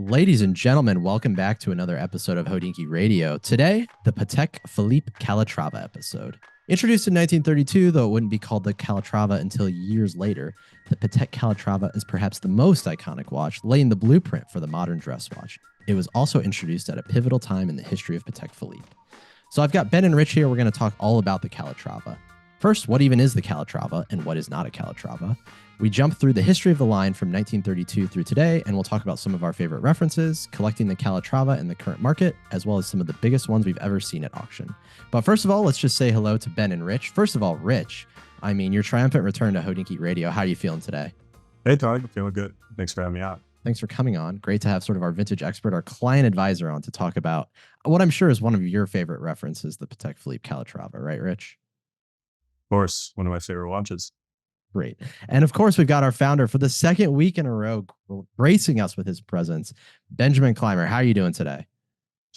Ladies and gentlemen, welcome back to another episode of Hodinkee Radio. Today, the Patek Philippe Calatrava episode. Introduced in 1932, though it wouldn't be called the Calatrava until years later, the Patek Calatrava is perhaps the most iconic watch, laying the blueprint for the modern dress watch. It was also introduced at a pivotal time in the history of Patek Philippe. So I've got Ben and Rich here. We're going to talk all about the Calatrava. First, what even is the Calatrava and what is not a Calatrava? We jump through the history of the line from 1932 through today, and we'll talk about some of our favorite references, collecting the Calatrava in the current market, as well as some of the biggest ones we've ever seen at auction. But first of all, let's just say hello to Ben and Rich. First of all, Rich, your triumphant return to Hodinkee Radio. How are you feeling today? Hey, Tony. I'm feeling good. Thanks for having me on. Thanks for coming on. Great to have sort of our vintage expert, our client advisor on to talk about what I'm sure is one of your favorite references, the Patek Philippe Calatrava, right, Rich? Of course, one of my favorite watches. Great. And of course, we've got our founder for the second week in a row, gracing us with his presence, Benjamin Clymer. How are you doing today?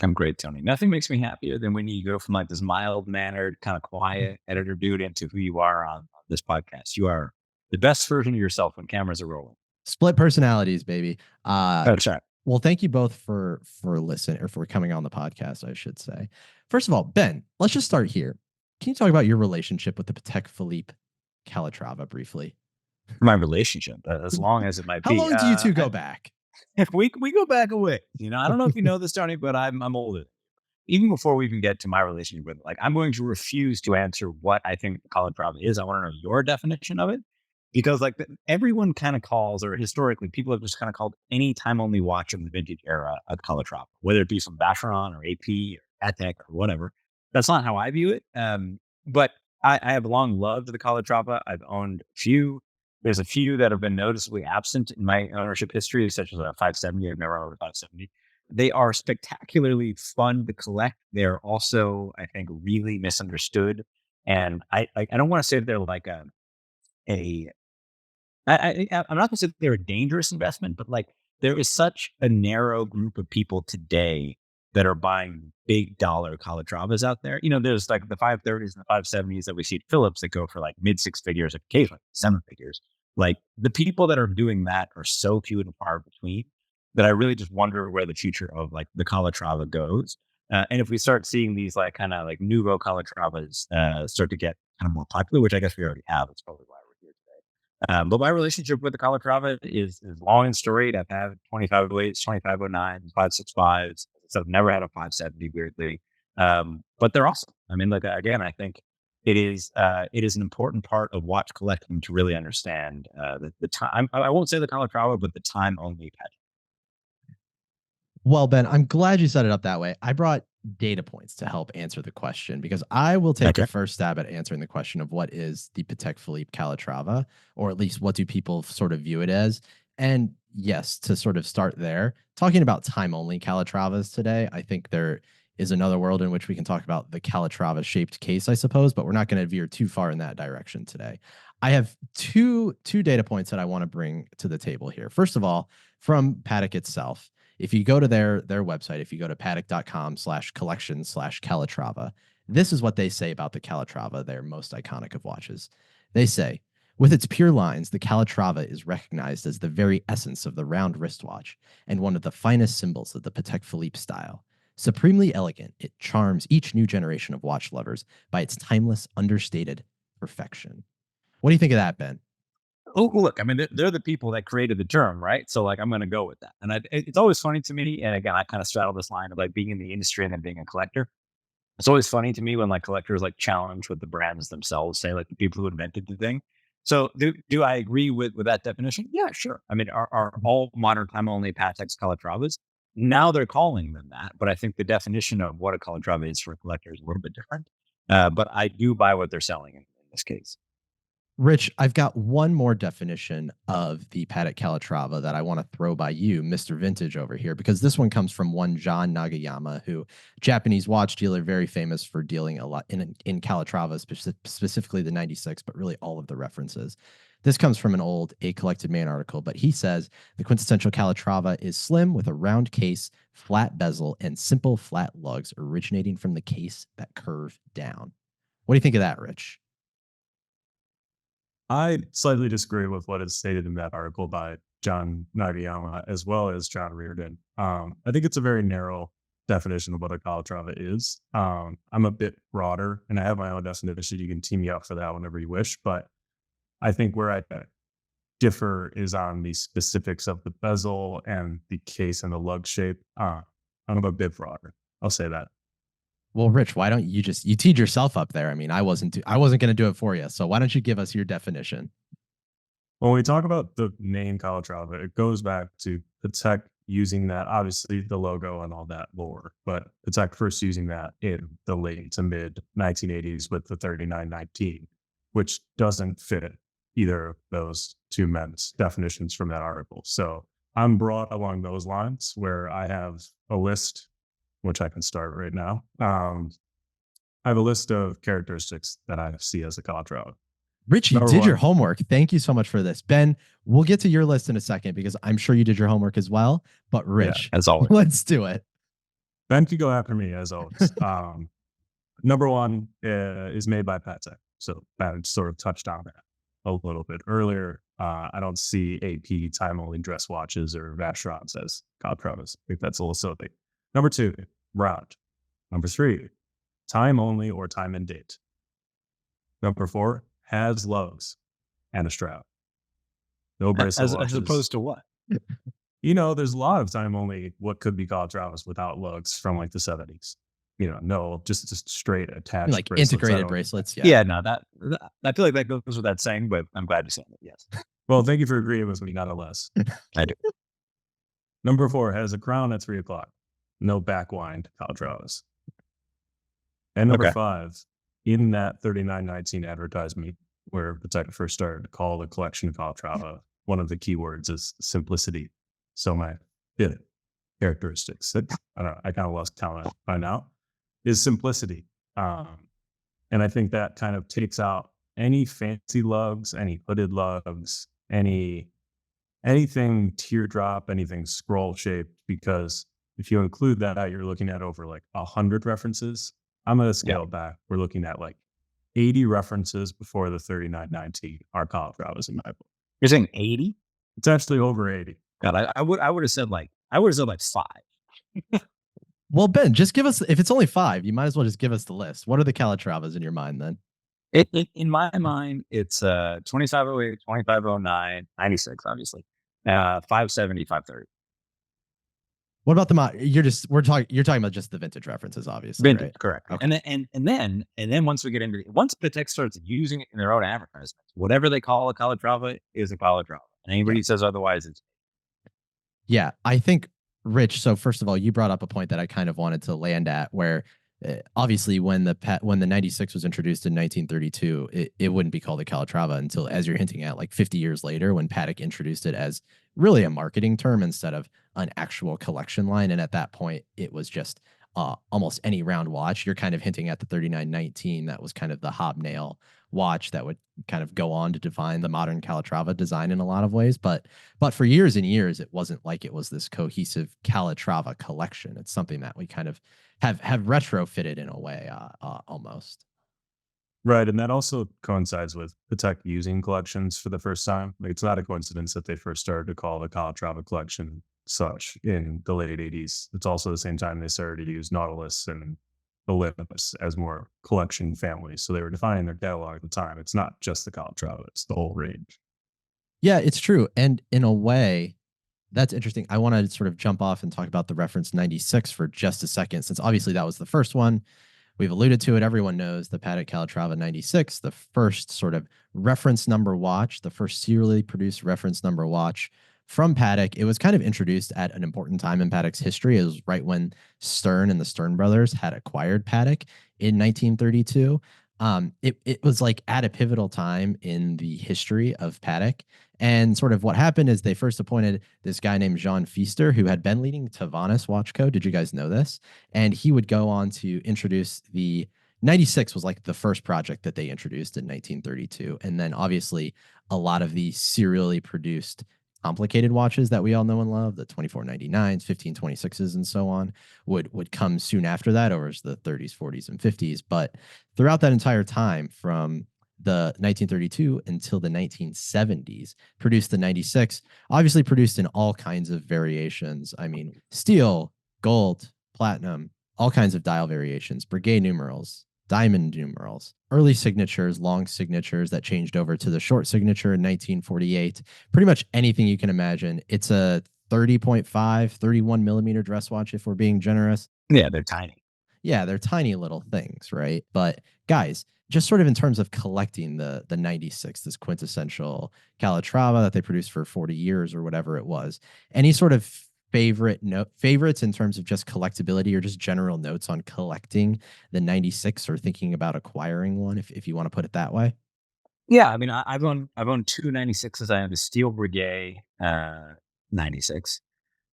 I'm great, Tony. Nothing makes me happier than when you go from like this mild-mannered, kind of quiet editor dude into who you are on this podcast. You are the best version of yourself when cameras are rolling. Split personalities, baby. That's right. Well, thank you both for listening or for coming on the podcast, I should say. First of all, Ben, let's just start here. Can you talk about your relationship with the Patek Philippe Calatrava briefly? My relationship, as long as it might be. How long do you two go back? If we go back a way. I don't know if you know this, Tony, but I'm older. Even before we even get to my relationship with it, I'm going to refuse to answer what I think the Calatrava is. I want to know your definition of it. Because everyone kind of calls, or historically, people have just kind of called any time-only watch in the vintage era a Calatrava, whether it be from Vacheron or AP or Patek or whatever. That's not how I view it. But I have long loved the Calatrava. I've owned a few. There's a few that have been noticeably absent in my ownership history, such as a 570. I've never owned a 570. They are spectacularly fun to collect. They're also, I think, really misunderstood. And I don't want to say that they're like I'm not going to say they're a dangerous investment, but there is such a narrow group of people today that are buying big dollar Calatravas out there. There's like the 530s and the 570s that we see at Philips that go for like mid six figures, occasionally seven figures. Like the people that are doing that are so few and far between that I really just wonder where the future of like the Calatrava goes. And if we start seeing these like kind of like nouveau Calatravas start to get kind of more popular, which I guess we already have, it's probably why we're here today. But my relationship with the Calatrava is long and storied. I've had 2508s, 2509s, 565s. So I've never had a 570, weirdly. But they're awesome. Again, I think it is an important part of watch collecting to really understand the time. I won't say the Calatrava, but the time only pageant. Well, Ben, I'm glad you set it up that way. I brought data points to help answer the question because I will take a first stab at answering the question of what is the Patek Philippe Calatrava, or at least what do people sort of view it as. And yes, to sort of start there, talking about time-only Calatravas today, I think there is another world in which we can talk about the Calatrava-shaped case, I suppose, but we're not going to veer too far in that direction today. I have two data points that I want to bring to the table here. First of all, from Patek itself, if you go to their website, if you go to patek.com/collection/Calatrava, this is what they say about the Calatrava, their most iconic of watches. They say, with its pure lines, the Calatrava is recognized as the very essence of the round wristwatch and one of the finest symbols of the Patek Philippe style. Supremely elegant, it charms each new generation of watch lovers by its timeless, understated perfection. What do you think of that, Ben? Oh, look, they're the people that created the term, right? So I'm going to go with that. And it's always funny to me. And again, I kind of straddle this line of being in the industry and then being a collector. It's always funny to me when collectors challenge what the brands themselves say, the people who invented the thing. So do I agree with that definition? Yeah, sure. Are all modern time only Patek's Calatravas? Now they're calling them that, but I think the definition of what a Calatrava is for a collector is a little bit different. But I do buy what they're selling in this case. Rich, I've got one more definition of the Patek Calatrava that I want to throw by you, Mr. Vintage over here, because this one comes from one John Nagayama, who Japanese watch dealer, very famous for dealing a lot in Calatrava, specifically the 96, but really all of the references. This comes from an old A Collected Man article, but he says the quintessential Calatrava is slim with a round case, flat bezel, and simple flat lugs originating from the case that curve down. What do you think of that, Rich? I slightly disagree with what is stated in that article by John Nagayama as well as John Reardon. I think it's a very narrow definition of what a Calatrava is. I'm a bit broader, and I have my own definition. You can team me up for that whenever you wish, but I think where I differ is on the specifics of the bezel and the case and the lug shape. I'm a bit broader. I'll say that. Well, Rich, why don't you teed yourself up there? I mean, I wasn't going to do it for you. So why don't you give us your definition? When we talk about the name Calatrava, it goes back to Patek using that, obviously the logo and all that lore, but Patek first using that in the late to mid 1980s with the 3919, which doesn't fit either of those two men's definitions from that article. So I'm broad along those lines where I have a list, which I can start right now. I have a list of characteristics that I see as a Calatrava. Rich, you did your homework. Thank you so much for this. Ben, we'll get to your list in a second because I'm sure you did your homework as well. But Rich, as always, let's do it. Ben could go after me as always. Number one is made by Patek. So Ben sort of touched on that a little bit earlier. I don't see AP time-only dress watches or Vacherons as Calatravas. I think that's a little silly. Number two, round. Number three, time only or time and date. Number four, has lugs and a strap. No bracelet watches. As opposed to what? There's a lot of time only what could be Calatravas without lugs from like the 70s. No, just straight attached, like bracelets, integrated bracelets. Yeah, no, that I feel like that goes without saying, but I'm glad you're saying it. Yes. Well, thank you for agreeing with me, nonetheless. I do. Number four has a crown at 3 o'clock. No backwind Calatravas. And number five, in that 3919 advertisement where Patek first started to call the collection Calatrava, one of the keywords is simplicity. So my fifth characteristics that I kind of lost count by now is simplicity. And I think that kind of takes out any fancy lugs, any hooded lugs, anything teardrop, anything scroll shaped, because if you include that, you're looking at over like 100 references. I'm going to scale back. We're looking at like 80 references before the 3919 are Calatravas in my book. You're saying 80? It's actually over 80. God, I would have said like 5. Well, Ben, just give us, if it's only 5, you might as well just give us the list. What are the Calatravas in your mind then? In my mind, it's 2508, 2509, 96, obviously. 570, 530. What about you're talking about just the vintage references, obviously. Vintage, right? Correct. Okay. And then once we get into once Patek starts using it in their own advertisements, whatever they call a Calatrava is a Calatrava. And anybody who says otherwise, it's I think, Rich, so first of all, you brought up a point that I kind of wanted to land at, where obviously when the 96 was introduced in 1932, it wouldn't be called a Calatrava until, as you're hinting at, like 50 years later, when Patek introduced it as really a marketing term instead of an actual collection line. And at that point, it was just almost any round watch. You're kind of hinting at the 3919. That was kind of the hobnail watch that would kind of go on to define the modern Calatrava design in a lot of ways. But for years and years, it wasn't like it was this cohesive Calatrava collection. It's something that we kind of have retrofitted in a way, almost. Right. And that also coincides with Patek using collections for the first time. Like, it's not a coincidence that they first started to call the Calatrava collection such in the late 80s. It's also the same time they started to use Nautilus and Olympus as more collection families. So they were defining their catalog at the time. It's not just the Calatrava, it's the whole range. Yeah, it's true. And in a way, that's interesting. I want to sort of jump off and talk about the reference 96 for just a second, since obviously that was the first one. We've alluded to it. Everyone knows the Patek Calatrava 96, the first sort of reference number watch, the first serially produced reference number watch from Patek. It was kind of introduced at an important time in Patek's history. It was right when Stern and the Stern brothers had acquired Patek in 1932. It was like at a pivotal time in the history of Patek. And sort of what happened is they first appointed this guy named Jean Pfister, who had been leading Tavares Watch Co. Did you guys know this? And he would go on to introduce the 96 was like the first project that they introduced in 1932. And then obviously a lot of the serially produced complicated watches that we all know and love, the 2499s, 1526s, and so on, would come soon after that, over the 30s, 40s, and 50s. But throughout that entire time, from the 1932 until the 1970s, produced the 96, obviously produced in all kinds of variations. I mean, steel, gold, platinum, all kinds of dial variations, brigade numerals, diamond numerals, early signatures, long signatures that changed over to the short signature in 1948. Pretty much anything you can imagine. It's a 30.5, 31 millimeter dress watch, if we're being generous. Yeah, they're tiny. Yeah, they're tiny little things, right? But guys, just sort of in terms of collecting the 96, this quintessential Calatrava that they produced for 40 years or whatever it was, any sort of favorites in terms of just collectability or just general notes on collecting the 96 or thinking about acquiring one, if you want to put it that way? Yeah, I mean, I've owned two 96s. I owned a steel brigade 96.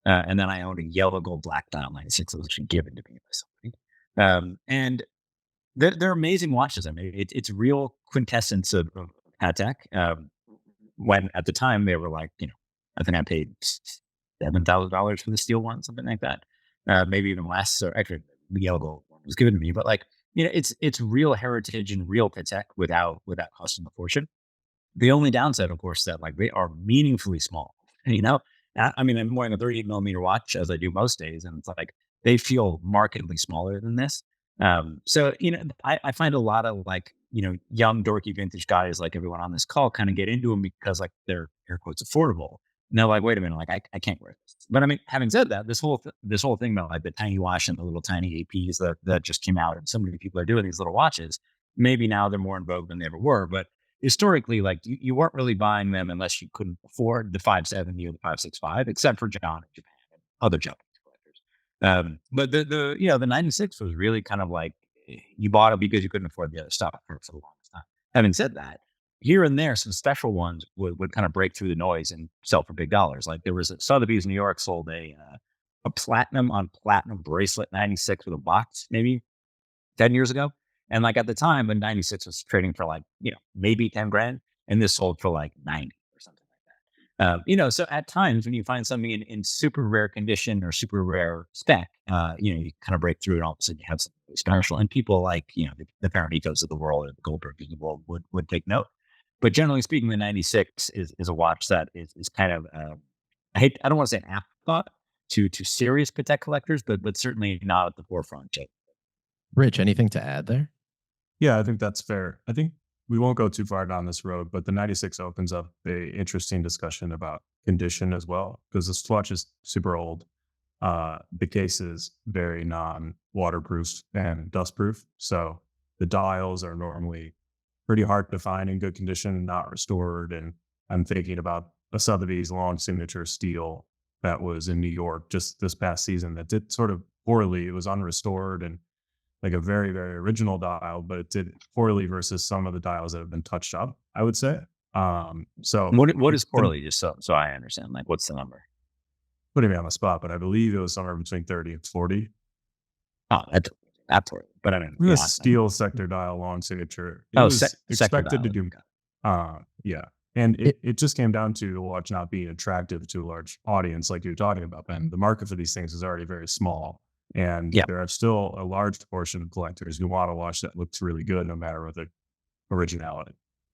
And then I owned a yellow gold black dial 96 that was actually given to me by somebody. And they're amazing watches. I mean, it's real quintessence of Patek. When at the time they were like, I think I paid $7,000 for the steel one, something like that. Maybe even less. Or actually, the yellow gold one was given to me. But like, it's real heritage and real Patek without costing a fortune. The only downside, of course, that like they are meaningfully small. You know, I mean, I'm wearing a 38 millimeter watch as I do most days, and it's like they feel markedly smaller than this. So I find a lot of like young dorky vintage guys like everyone on this call kind of get into them because like they're air quotes affordable. And they're like, wait a minute, like I can't wear this. But I mean, having said that, this whole thing about like the tiny watch and the little tiny APs that just came out, and so many people are doing these little watches. Maybe now they're more in vogue than they ever were, but historically, like you weren't really buying them unless you couldn't afford the 570 or the 565, except for John in Japan and other Japanese collectors. But the 96 was really kind of like you bought it because you couldn't afford the other stuff for the longest time. Having said that, here and there, some special ones would kind of break through the noise and sell for big dollars. Like there was a Sotheby's New York sold a platinum on platinum bracelet 96 with a box maybe 10 years ago. And like at the time, the 96 was trading for like, maybe 10 grand. And this sold for like 90 or something like that. So at times when you find something in super rare condition or super rare spec, you kind of break through and all of a sudden you have something really special. And people like, the Fahrenheitos of the world or the Goldbergs of the world would take note. But generally speaking, the 96 is a watch that is kind of, I don't want to say an afterthought to serious Patek collectors, but certainly not at the forefront. Rich, anything to add there? Yeah, I think that's fair. I think we won't go too far down this road, but the 96 opens up a interesting discussion about condition as well, because this watch is super old. The case is very non-waterproof and dustproof. So the dials are normally pretty hard to find in good condition, not restored. And I'm thinking about a Sotheby's long signature steel that was in New York just this past season that did sort of poorly. It was unrestored and like a very, very original dial, but it did poorly versus some of the dials that have been touched up, I would say. So What is poorly? Just so I understand, like what's the number? Putting me on the spot, but I believe it was somewhere between 30 and 40. Oh, that's poorly. But I mean, The steel sector dial long signature. It was expected to do. Yeah. And it just came down to the watch not being attractive to a large audience, like you're talking about, Ben. The market for these things is already very small. And there are still a large portion of collectors who want a watch that looks really good, no matter what the originality.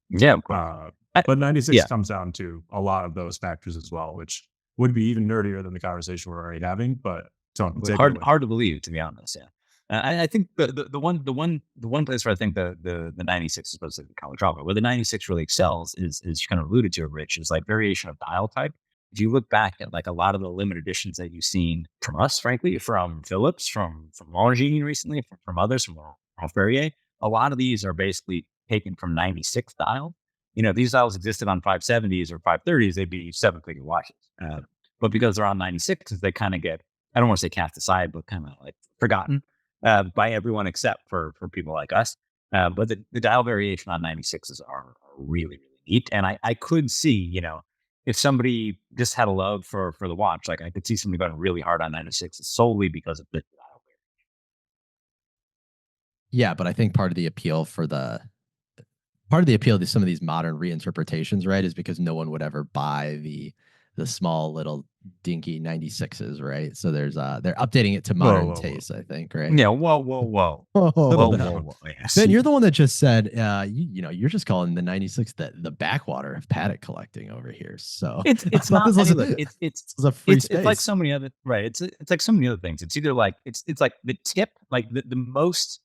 Yeah, of course. But 96 comes down to a lot of those factors as well, which would be even nerdier than the conversation we're already having. But don't take hard to believe, to be honest. Yeah, I think the one place where I think the 96 is supposed to be the Calatrava, where the 96 really excels is you kind of alluded to it, Rich, is like variation of dial type. If you look back at like a lot of the limited editions that you've seen from us, frankly, from Philips, from Longines recently, from others, from Ralph Berrier, a lot of these are basically taken from 96 dial. If these dials existed on 570s or 530s, they'd be seven-figure watches. But because they're on 96s, they kind of get, I don't want to say cast aside, but kind of like forgotten by everyone except for people like us. But the dial variation on 96s are really, really neat. And I could see, if somebody just had a love for the watch, like I could see somebody going really hard on 96 solely because of the dial variation. Yeah, but I think part of the appeal to some of these modern reinterpretations, right, is because no one would ever buy the the small little dinky 96s, right? So there's they're updating it to Whoa, modern whoa, whoa. taste, I think, right? Yeah. Whoa. Oh, Whoa. Yes. Ben, you're the one that just said, you know, you're just calling the 96 the backwater of Patek collecting over here. So I It's thought not. this I was mean, look, this was a free it's like space. so many other right. It's like so many other things. It's either like it's like the tip, like the most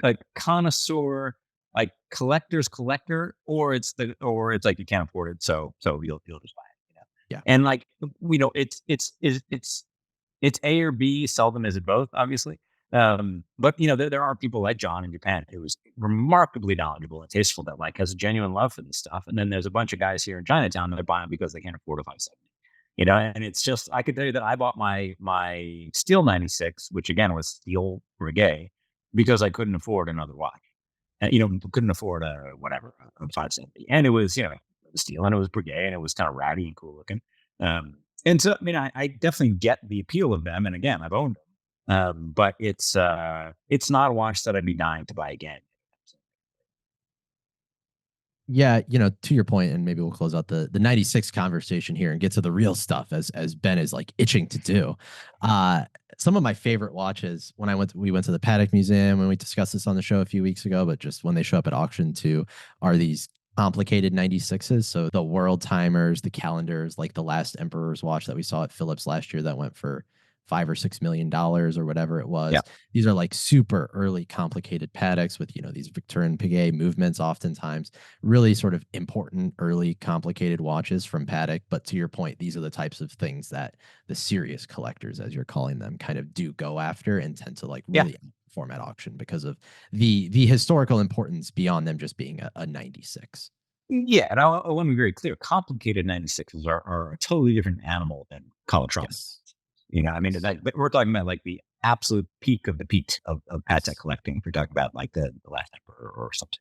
like connoisseur, like collector's collector, or it's like you can't afford it, so you'll just buy it, you know. Yeah. And like it's A or B, seldom is it both, obviously. But there are people like John in Japan who is remarkably knowledgeable and tasteful that like has a genuine love for this stuff. And then there's a bunch of guys here in Chinatown that are buying because they can't afford a 570. And it's just I could tell you that I bought my steel 96, which again was steel brigade, because I couldn't afford another watch. And couldn't afford a whatever, a 570. And it was, it was steel and it was brigade and it was kind of ratty and cool looking. And so, I mean, I definitely get the appeal of them. And again, I've owned them. But it's not a watch that I'd be dying to buy again. Yeah, to your point, and maybe we'll close out the 96 conversation here and get to the real stuff as Ben is like itching to do. Some of my favorite watches when we went to the Patek Museum, and we discussed this on the show a few weeks ago, but just when they show up at auction too, are these complicated 96s. So the world timers, the calendars, like the last Emperor's watch that we saw at Philips last year that went for $5 or $6 million or whatever it was. Yeah. These are like super early complicated Pateks with, these Victorine Piguet movements, oftentimes really sort of important early complicated watches from Patek. But to your point, these are the types of things that the serious collectors, as you're calling them, kind of do go after and tend to like really format auction because of the historical importance beyond them just being a 96. Yeah, and I want to be very clear. Complicated 96s are a totally different animal than Calatrava. Yes. I mean, but we're talking about like the absolute peak of the peak of Patek collecting. If we're talking about like the last Emperor or something.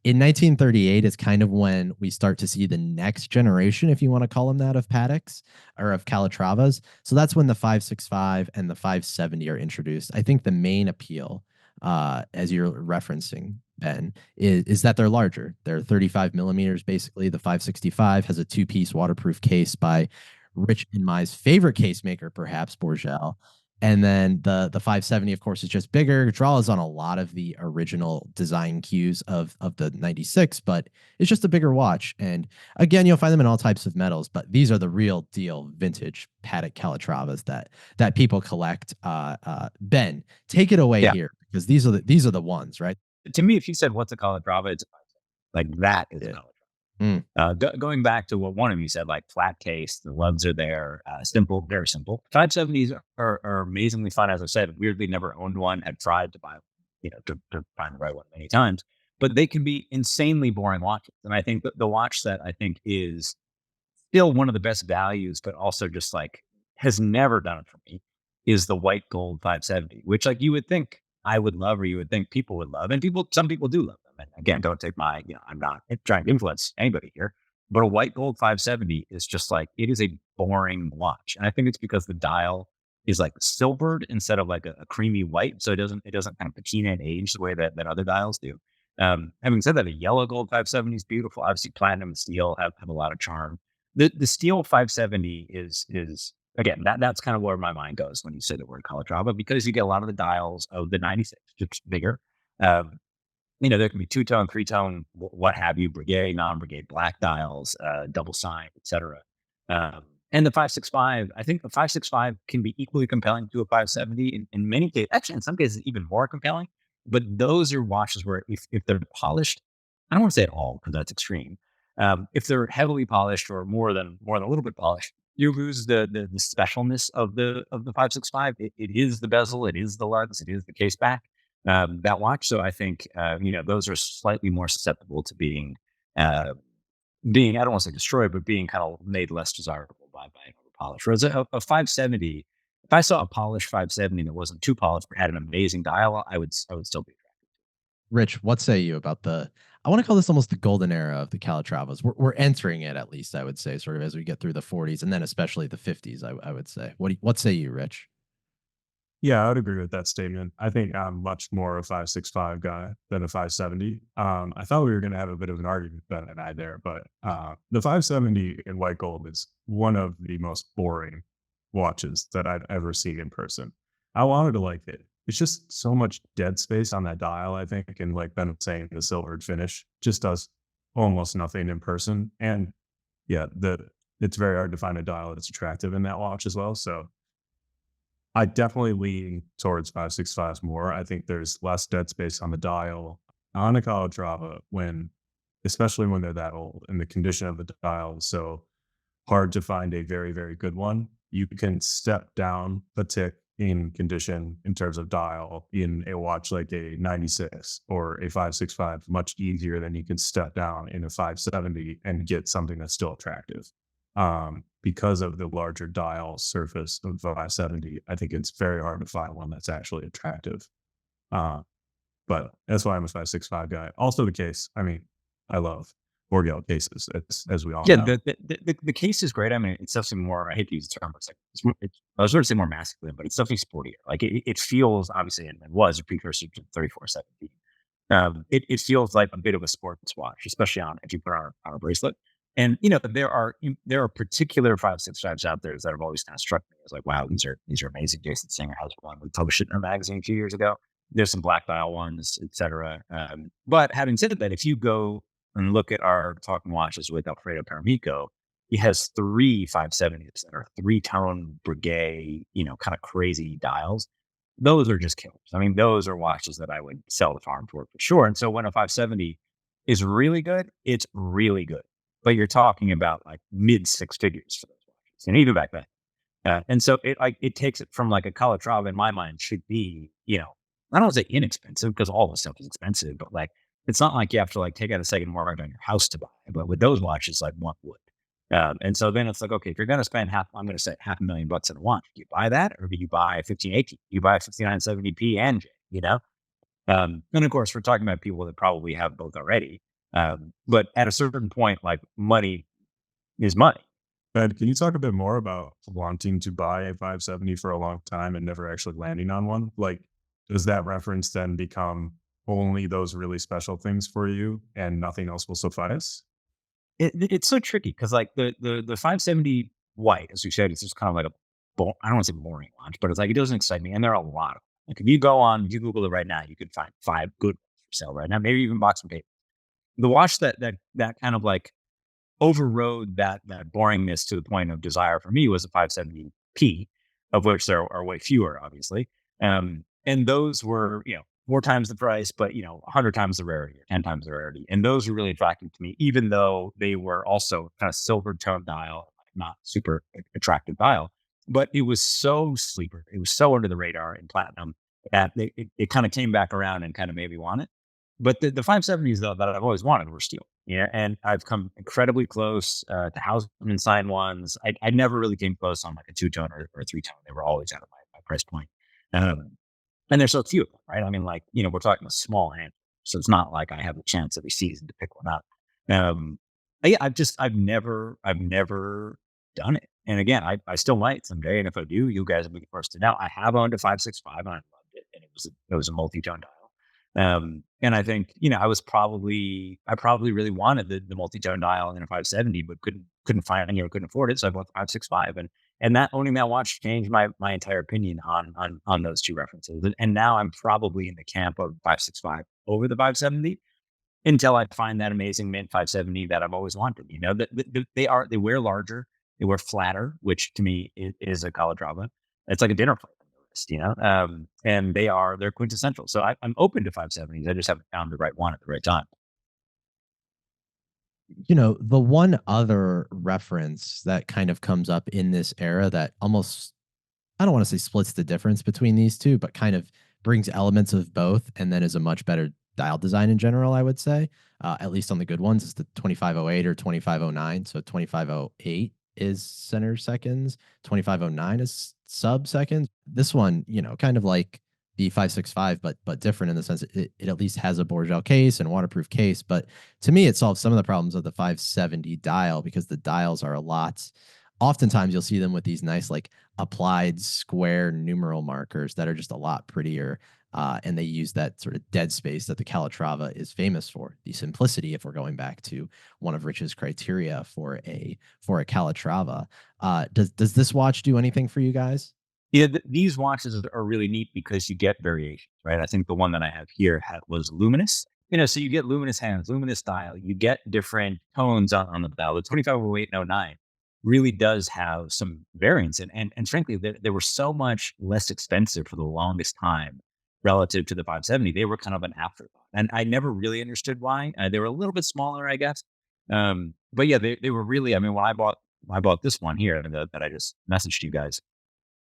In 1938 is kind of when we start to see the next generation, if you want to call them that, of Pateks or of Calatravas. So that's when the 565 and the 570 are introduced. I think the main appeal, as you're referencing, Ben, is that they're larger. They're 35 millimeters, basically. The 565 has a two-piece waterproof case by Rich and Mai's favorite case maker, perhaps, Bourgel. And then the 570, of course, is just bigger. Draws on a lot of the original design cues of the 96, but it's just a bigger watch. And again, you'll find them in all types of metals, but these are the real deal vintage Patek Calatravas that people collect. Ben, take it away here, because these are the ones, right? To me, if you said what's a Calatrava, it's like that is a Calatrava. Going back to what one of you said, like flat case, the lugs are there, simple, very simple. 570s are amazingly fun. As I said, weirdly never owned one. Had tried to buy, to find the right one many times, but they can be insanely boring watches. And I think the watch that I think is still one of the best values, but also just like has never done it for me, is the white gold 570, which like you would think I would love, or you would think people would love, and some people do love them. And again, don't take my, I'm not trying to influence anybody here, but a white gold 570 is just like, it is a boring watch. And I think it's because the dial is like silvered instead of like a creamy white. So it doesn't kind of patina and age the way that other dials do. Having said that, a yellow gold 570 is beautiful. Obviously platinum and steel have a lot of charm. The steel 570 is again, that's kind of where my mind goes when you say the word Calatrava, because you get a lot of the dials of the 96, just bigger. There can be two-tone, three-tone, what have you, brigade, non-brigade, black dials, double sign, etc. And the 565, I think the 565 can be equally compelling to a 570 in many cases. Actually, in some cases, even more compelling. But those are watches where if they're polished, I don't want to say at all because that's extreme. If they're heavily polished or more than a little bit polished, you lose the specialness of the 565. It is the bezel, it is the lugs, it is the case back. That watch. So I think, those are slightly more susceptible to being, I don't want to say destroyed, but being kind of made less desirable by an overpolish. Whereas a 570, if I saw a polished 570 that wasn't too polished but had an amazing dial, I would still be attracted. Rich, what say you about I want to call this almost the golden era of the Calatravas. We're entering it, at least, I would say, sort of as we get through the 40s and then especially the 50s, I would say. What say you, Rich? Yeah, I would agree with that statement. I think I'm much more a 565 guy than a 570. I thought we were going to have a bit of an argument, Ben and I there, but the 570 in white gold is one of the most boring watches that I've ever seen in person. I wanted to like it. It's just so much dead space on that dial, I think. And like Ben was saying, the silvered finish just does almost nothing in person. And yeah, it's very hard to find a dial that's attractive in that watch as well. So I definitely lean towards 565s more. I think there's less dead space on the dial on a Calatrava when, especially when they're that old, and the condition of the dial is so hard to find a very, very good one. You can step down a tick in condition in terms of dial in a watch like a 96 or a 565 much easier than you can step down in a 570 and get something that's still attractive. Because of the larger dial surface of the 570, I think it's very hard to find one that's actually attractive. Uh, but that's why I'm a 565 guy. Also, the case. I mean, I love Boreal cases, as we all Yeah, know. the case is great. I mean, it's definitely more. I hate to use the term, but I was going to say more masculine, but it's definitely sportier. Like it feels obviously, and it was a precursor to 3470. It feels like a bit of a sports watch, especially on if you put on a bracelet. And there are particular 565s out there that have always kind of struck me as like, wow, these are amazing. Jason Singer has one. We published it in a magazine a few years ago. There's some black dial ones, etc. But having said that, if you go and look at our talking watches with Alfredo Paramico, he has three 570s that are 3-tone Breguet, kind of crazy dials. Those are just killers. I mean, those are watches that I would sell the farm for sure. And so when a 570 is really good, it's really good. But you're talking about like mid six figures for those watches, and even back then. And so it takes it from like a Calatrava in my mind should be, I don't want to say inexpensive because all this stuff is expensive, but like it's not like you have to like take out a second mortgage on your house to buy. But with those watches, like one would. And so then it's like, okay, if you're going to spend I'm going to say $500,000 in a watch. Do you buy that, or do you buy a 1580? Do you buy a 5970p and J? And of course, we're talking about people that probably have both already. But at a certain point, like money is money. Ben, can you talk a bit more about wanting to buy a 570 for a long time and never actually landing on one? Like, does that reference then become only those really special things for you and nothing else will suffice? It's so tricky because like the 570 white, as we said, it's just kind of like I don't want to say boring watch, but it's like it doesn't excite me. And there are a lot of them. Like if you Google it right now, you could find 5 good ones for sale right now, maybe even box and paper. The watch that kind of like overrode that boringness to the point of desire for me was a 570p, of which there are way fewer, obviously. And those were, 4 times the price, but 100 times the rarity or 10 times the rarity. And those were really attractive to me, even though they were also kind of silver tone dial, not super attractive dial. But it was so sleeper. It was so under the radar in platinum that it kind of came back around and kind of made me want it. But the 570s though that I've always wanted were steel. Yeah, and I've come incredibly close to Houseman sign ones. I never really came close on like a 2-tone or a 3-tone. They were always out of my price point. Um, and there's so few of them, right? I mean, like, we're talking a small hand. So it's not like I have a chance every season to pick one up. Yeah, I've never done it. And again, I still might someday. And if I do, you guys will be the first to know. I have owned a 565 and I loved it. And it was a multi-tone dial. And I think, I probably really wanted the multi-tone dial in a 570, but couldn't find it or couldn't afford it. So I bought the 565 and that owning that watch changed my entire opinion on those two references. And now I'm probably in the camp of 565 over the 570 until I find that amazing mint 570 that I've always wanted. They wear larger, they wear flatter, which to me is a Calatrava. It's like a dinner plate. And they're quintessential. So I'm open to 570s. I just haven't found the right one at the right time. The one other reference that kind of comes up in this era that almost, I don't want to say splits the difference between these two, but kind of brings elements of both and then is a much better dial design in general, I would say, at least on the good ones, is the 2508 or 2509. So 2508 is center seconds, 2509 is sub seconds. This one, kind of like the 565, but different in the sense it at least has a Bourgeois case and waterproof case. But to me, it solves some of the problems of the 570 dial because the dials are a lot oftentimes you'll see them with these nice like applied square numeral markers that are just a lot prettier. And they use that sort of dead space that the Calatrava is famous for, the simplicity. If we're going back to one of Rich's criteria for a Calatrava, does this watch do anything for you guys? Yeah, these watches are really neat because you get variations, right? I think the one that I have here was luminous. So you get luminous hands, luminous dial. You get different tones on the dial. The 2508 and 09 really does have some variance, and frankly, they were so much less expensive for the longest time relative to the 570. They were kind of an afterthought, and I never really understood why. They were a little bit smaller, I guess. But yeah, they were really. I mean, when I bought this one here that I just messaged you guys,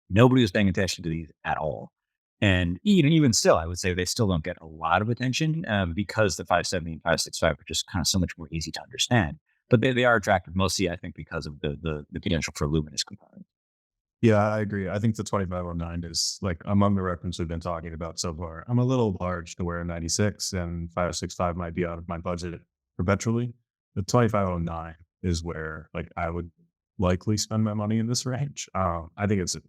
nobody was paying attention to these at all. And even still, I would say they still don't get a lot of attention because the 570 and 565 are just kind of so much more easy to understand. But they are attractive, mostly, I think, because of the potential for luminous components. Yeah, I agree. I think the 2509 is like among the reference we've been talking about so far. I'm a little large to wear a 96, and 565 might be out of my budget perpetually. The 2509 is where like I would likely spend my money in this range. I think it's a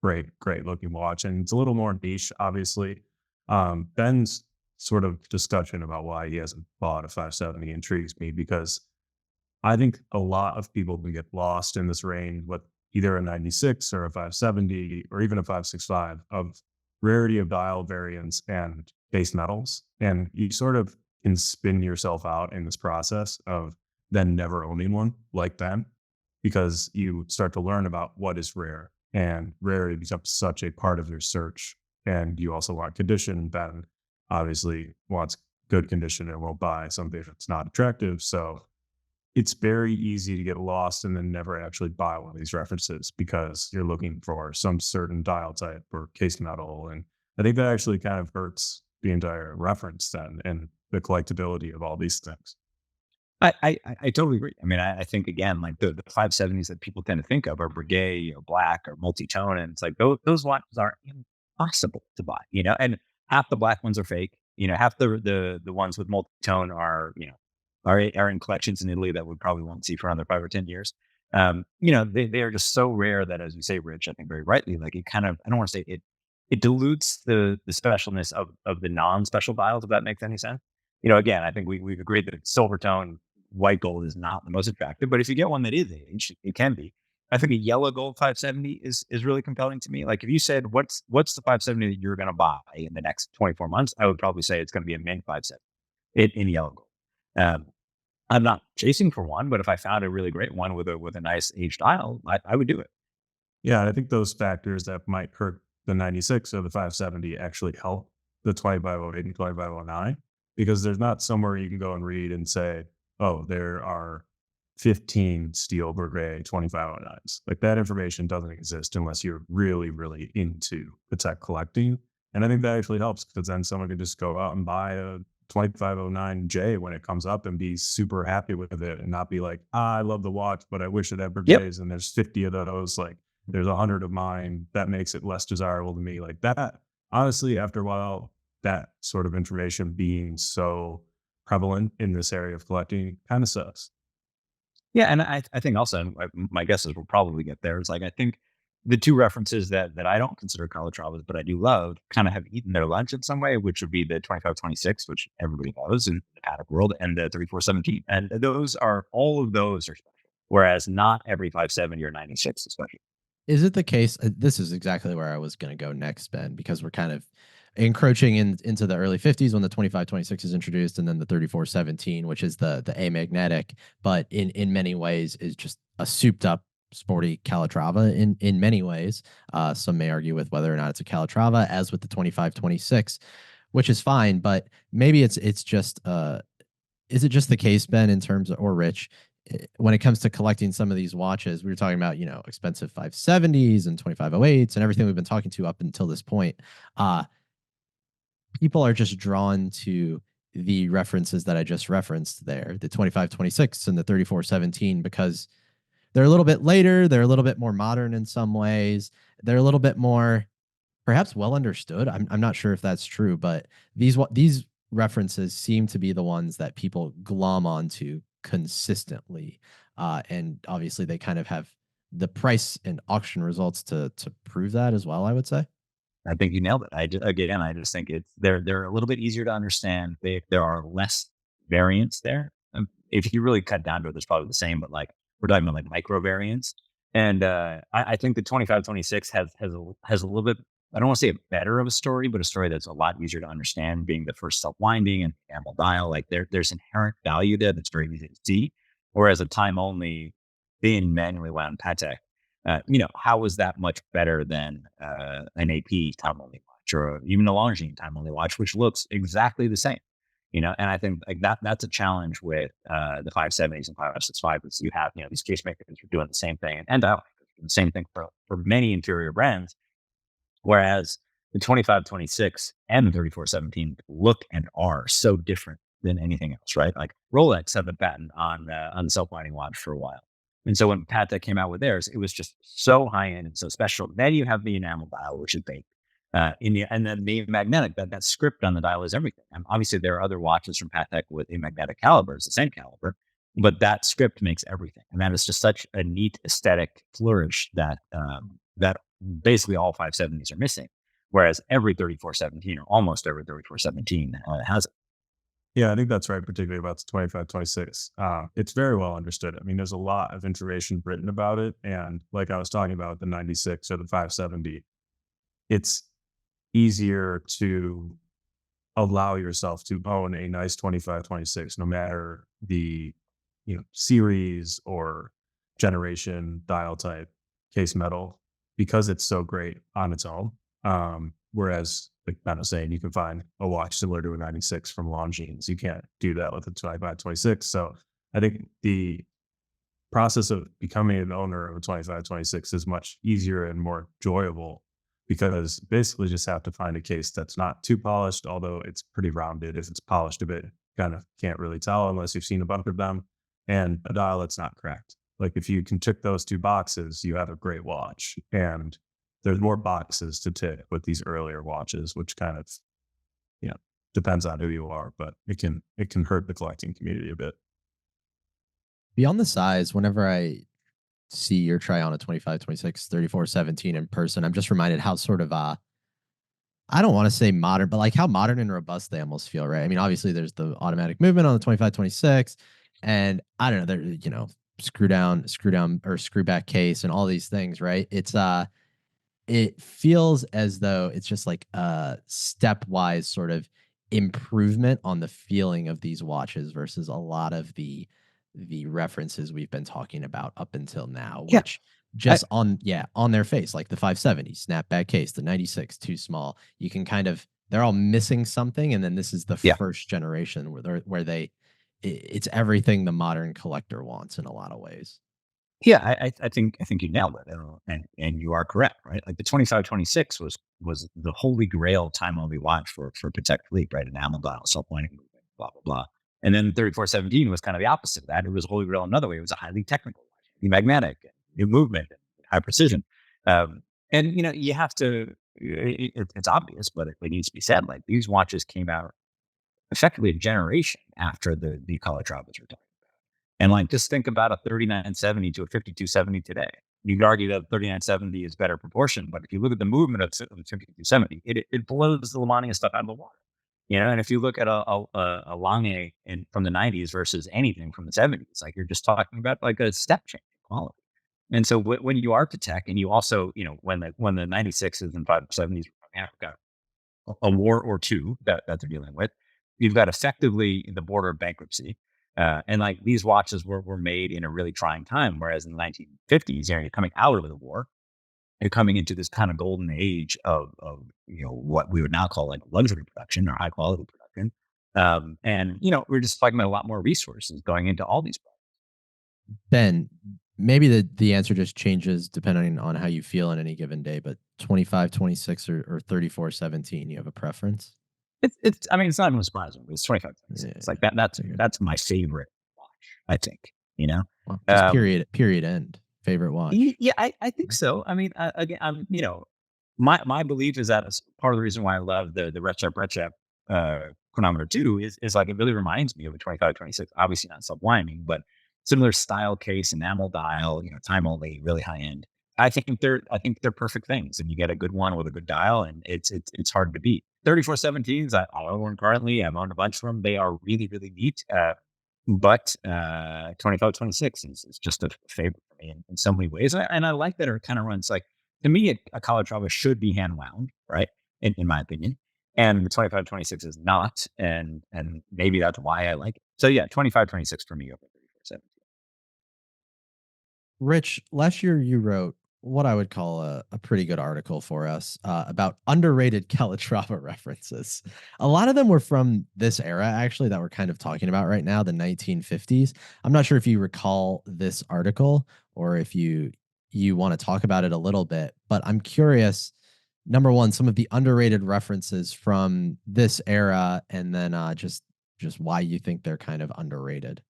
great looking watch, and it's a little more niche, obviously. Ben's sort of discussion about why he hasn't bought a 570 intrigues me because I think a lot of people can get lost in this range with either a 96 or a 570 or even a 565 of rarity of dial variants and base metals. And you sort of can spin yourself out in this process of then never owning one like them because you start to learn about what is rare, and rarity becomes such a part of your search. And you also want condition. Ben obviously wants good condition and will buy something that's not attractive. So it's very easy to get lost and then never actually buy one of these references because you're looking for some certain dial type or case metal. And I think that actually kind of hurts the entire reference then and the collectability of all these things. I totally agree. I mean, I think again, like the 570s that people tend to think of are brigade, black or multi-tone, and it's like those watches are impossible to buy. And half the black ones are fake. Half the ones with multi-tone are are in collections in Italy that we probably won't see for another 5 or 10 years. They are just so rare that, as you say, Rich, I think very rightly, like it kind of, I don't want to say it dilutes the specialness of the non-special dials, if that makes any sense. Again, I think we've agreed that silver tone white gold is not the most attractive, but if you get one that is aged, it can be. I think a yellow gold 570 is really compelling to me. Like if you said, what's the 570 that you're going to buy in the next 24 months, I would probably say it's going to be a mint 570 in yellow gold. I'm not chasing for one, but if I found a really great one with a nice aged dial, I would do it. Yeah, I think those factors that might hurt the 96 or the 570 actually help the 2508 and 2509 because there's not somewhere you can go and read and say, oh, there are 15 steel brigade 2509s. Like that information doesn't exist unless you're really, really into Patek collecting. And I think that actually helps because then someone can just go out and buy a 2509J when it comes up and be super happy with it and not be like, I love the watch, but I wish it had brigades. And there's 50 of those. Like there's 100 of mine. That makes it less desirable to me. Like that, honestly, after a while, that sort of information being so prevalent in this area of collecting kind of sucks. Yeah, and I think also, and my guess is we'll probably get there. Is like I think the two references that I don't consider Calatravas, but I do love, kind of have eaten their lunch in some way, which would be the 2526, which everybody loves in the Patek world, and the 3417. And all of those are special, whereas not every 570 or 96 is special. Is it the case? This is exactly where I was going to go next, Ben, because we're kind of encroaching into the early 50s when the 2526 is introduced, and then the 3417, which is the amagnetic, but in many ways is just a souped up sporty Calatrava in many ways. Some may argue with whether or not it's a Calatrava, as with the 2526, which is fine, but maybe it's just is it just the case, Ben, in terms of, or Rich, when it comes to collecting some of these watches? We were talking about, expensive 570s and 2508s and everything we've been talking to up until this point. People are just drawn to the references that I just referenced there, the 2526 and the 3417, because they're a little bit later. They're a little bit more modern in some ways. They're a little bit more perhaps well understood. I'm not sure if that's true, but these references seem to be the ones that people glom onto consistently. And obviously they kind of have the price and auction results to prove that as well, I would say. I think you nailed it. I just think they're a little bit easier to understand. There are less variants there. If you really cut down to it, there's probably the same, but like we're talking about like micro variants. And I think the 2526 has a little bit. I don't want to say a better of a story, but a story that's a lot easier to understand. Being the first self-winding and enamel dial, like there's inherent value there that's very easy to see. Whereas a time only being manually wound Patek, how is that much better than an AP time only watch or even a Longines time only watch, which looks exactly the same? And I think like that's a challenge with the 570s and 565 is you have, these case makers are doing the same thing and dial makers are doing the same thing for many interior brands. Whereas the 2526 and the 3417 look and are so different than anything else, right? Like Rolex had the patent on the self-winding watch for a while. And so when Patek came out with theirs, it was just so high end and so special. Then you have the enamel dial, which is baked. And then the magnetic, that script on the dial is everything. And obviously, there are other watches from Patek with a magnetic caliber, it's the same caliber, but that script makes everything. And that is just such a neat aesthetic flourish that basically all 570s are missing. Whereas every 3417 or almost every 3417 has it. Yeah, I think that's right, particularly about the 2526. It's very well understood. I mean, there's a lot of information written about it. And like I was talking about the 96 or the 570, it's easier to allow yourself to own a nice 2526, no matter the series or generation, dial type, case metal, because it's so great on its own. Whereas, like Ben was saying, you can find a watch similar to a 96 from Longines. You can't do that with a 2526. So I think the process of becoming an owner of a 2526 is much easier and more enjoyable, because basically just have to find a case that's not too polished, although it's pretty rounded. If it's polished a bit, kind of can't really tell unless you've seen a bunch of them, and a dial that's not cracked. Like if you can tick those two boxes, you have a great watch. And there's more boxes to tick with these earlier watches, which kind of, depends on who you are, but it can hurt the collecting community a bit. Beyond the size, whenever I see your try on a 25, 26, 34, 17 in person, I'm just reminded how sort of I don't want to say modern, but like how modern and robust they almost feel, right? I mean, obviously there's the automatic movement on the 25, 26, and I don't know, there, screw down or screw back case and all these things, right? It feels as though it's just like a stepwise sort of improvement on the feeling of these watches versus a lot of the references we've been talking about up until now, which just on their face, like the 570 snapback case, the 96 too small, you can kind of, they're all missing something. And then this is the first generation where it's everything the modern collector wants in a lot of ways. Yeah, I think you nailed it, and you are correct, right? Like the 2526 was the holy grail time only watch for Patek Philippe, right? Enamel dial, self-winding movement, blah blah blah. And then 3417 was kind of the opposite of that. It was holy grail another way. It was a highly technical watch, magnetic, new movement, and high precision. And you have to. It's obvious, but it needs to be said. Like these watches came out effectively a generation after the Calatravas were done. And like, just think about a 3970 to a 5270 today. You could argue that 3970 is better proportion, but if you look at the movement of the 5270, it blows the Lemania stuff out of the water. And if you look at a Lange from the 90s versus anything from the 70s, like you're just talking about like a step change in quality. And so when you are Patek, and you also, when the 96s and 570s have got a war or two that they're dealing with, you've got effectively the border of bankruptcy. And like these watches were made in a really trying time, whereas in the 1950s, you're coming out of the war, you're coming into this kind of golden age of what we would now call like luxury production or high quality production. And we're just talking about a lot more resources going into all these products. Ben, maybe the answer just changes depending on how you feel on any given day, but 25, 26 or 34, 17, you have a preference? It's not even surprising. It's 25. It's like that's my favorite watch, I think, Well, just period end favorite watch. Yeah, I think so. I mean, again, my belief is that part of the reason why I love the Rechap chronometer too is like, it really reminds me of a 25, 26, obviously not self-winding, but similar style case, enamel dial, time only, really high end. I think they're perfect things, and you get a good one with a good dial, and it's hard to beat. 3417s, I own one currently. I've owned a bunch of them. They are really, really neat. But 2526 is just a favorite for me in so many ways. And I like that it kind of runs like, to me, a Calatrava should be hand wound, right? In my opinion. And the 2526 is not. And maybe that's why I like it. So yeah, 2526 for me over 3417. Rich, last year you wrote what I would call a pretty good article for us about underrated Calatrava references. A lot of them were from this era, actually, that we're kind of talking about right now, the 1950s. I'm not sure if you recall this article or if you want to talk about it a little bit, but I'm curious. Number one, some of the underrated references from this era, and then just why you think they're kind of underrated.